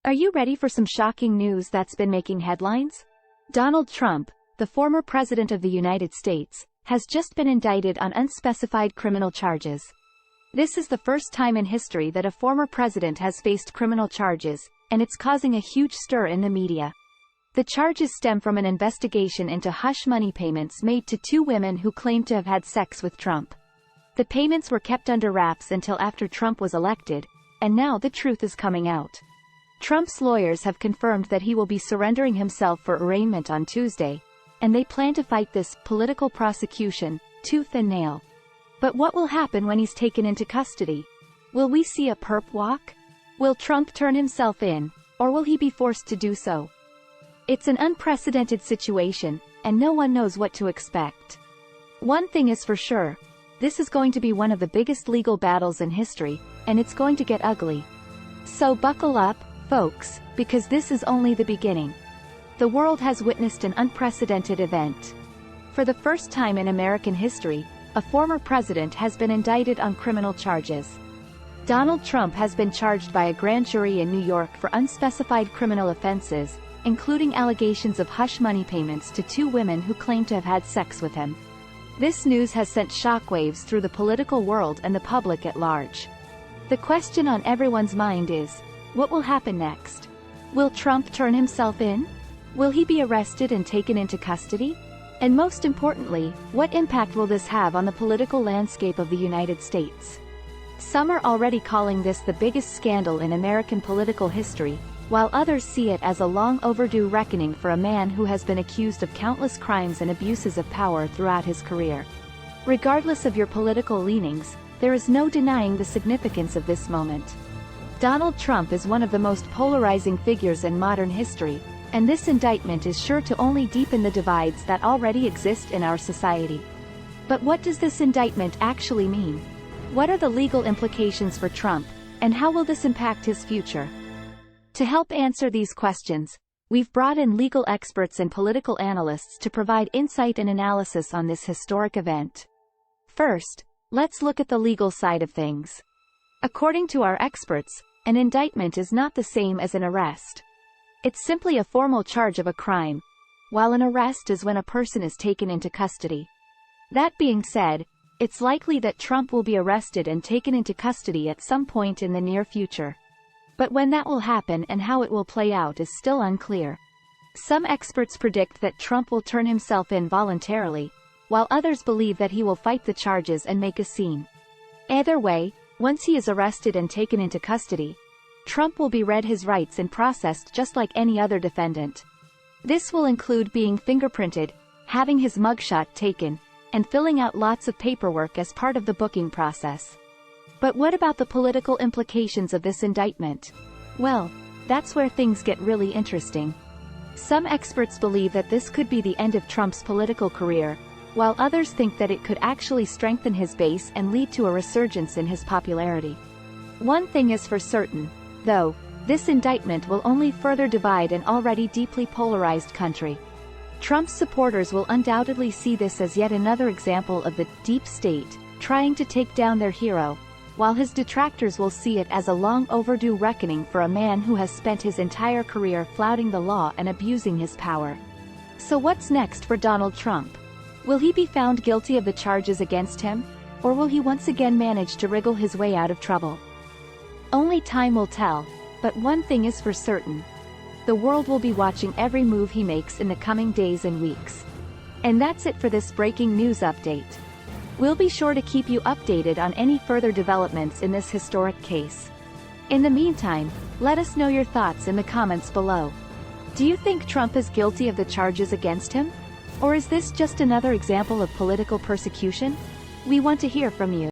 Are you ready for some shocking news that's been making headlines? Donald Trump, the former president of the United States, has just been indicted on unspecified criminal charges. This is the first time in history that a former president has faced criminal charges, and it's causing a huge stir in the media. The charges stem from an investigation into hush money payments made to two women who claimed to have had sex with Trump. The payments were kept under wraps until after Trump was elected, and now the truth is coming out. Trump's lawyers have confirmed that he will be surrendering himself for arraignment on Tuesday, and they plan to fight this political prosecution tooth and nail. But what will happen when he's taken into custody? Will we see a perp walk? Will Trump turn himself in, or will he be forced to do so? It's an unprecedented situation, and no one knows what to expect. One thing is for sure, this is going to be one of the biggest legal battles in history, and it's going to get ugly. So buckle up, folks, because this is only the beginning. The world has witnessed an unprecedented event. For the first time in American history, a former president has been indicted on criminal charges. Donald Trump has been charged by a grand jury in New York for unspecified criminal offenses, including allegations of hush money payments to two women who claim to have had sex with him. This news has sent shockwaves through the political world and the public at large. The question on everyone's mind is, what will happen next? Will Trump turn himself in? Will he be arrested and taken into custody? And most importantly, what impact will this have on the political landscape of the United States? Some are already calling this the biggest scandal in American political history, while others see it as a long overdue reckoning for a man who has been accused of countless crimes and abuses of power throughout his career. Regardless of your political leanings, there is no denying the significance of this moment. Donald Trump is one of the most polarizing figures in modern history, and this indictment is sure to only deepen the divides that already exist in our society. But what does this indictment actually mean? What are the legal implications for Trump, and how will this impact his future? To help answer these questions, we've brought in legal experts and political analysts to provide insight and analysis on this historic event. First, let's look at the legal side of things. According to our experts, an indictment is not the same as an arrest. It's simply a formal charge of a crime, while an arrest is when a person is taken into custody. That being said, it's likely that Trump will be arrested and taken into custody at some point in the near future. But when that will happen and how it will play out is still unclear. Some experts predict that Trump will turn himself in voluntarily, while others believe that he will fight the charges and make a scene. Either way, once he is arrested and taken into custody, Trump will be read his rights and processed just like any other defendant. This will include being fingerprinted, having his mugshot taken, and filling out lots of paperwork as part of the booking process. But what about the political implications of this indictment? Well, that's where things get really interesting. Some experts believe that this could be the end of Trump's political career, while others think that it could actually strengthen his base and lead to a resurgence in his popularity. One thing is for certain, though, this indictment will only further divide an already deeply polarized country. Trump's supporters will undoubtedly see this as yet another example of the deep state trying to take down their hero, while his detractors will see it as a long overdue reckoning for a man who has spent his entire career flouting the law and abusing his power. So what's next for Donald Trump? Will he be found guilty of the charges against him, or will he once again manage to wriggle his way out of trouble? Only time will tell, but one thing is for certain. The world will be watching every move he makes in the coming days and weeks. And that's it for this breaking news update. We'll be sure to keep you updated on any further developments in this historic case. In the meantime, let us know your thoughts in the comments below. Do you think Trump is guilty of the charges against him? Or is this just another example of political persecution? We want to hear from you.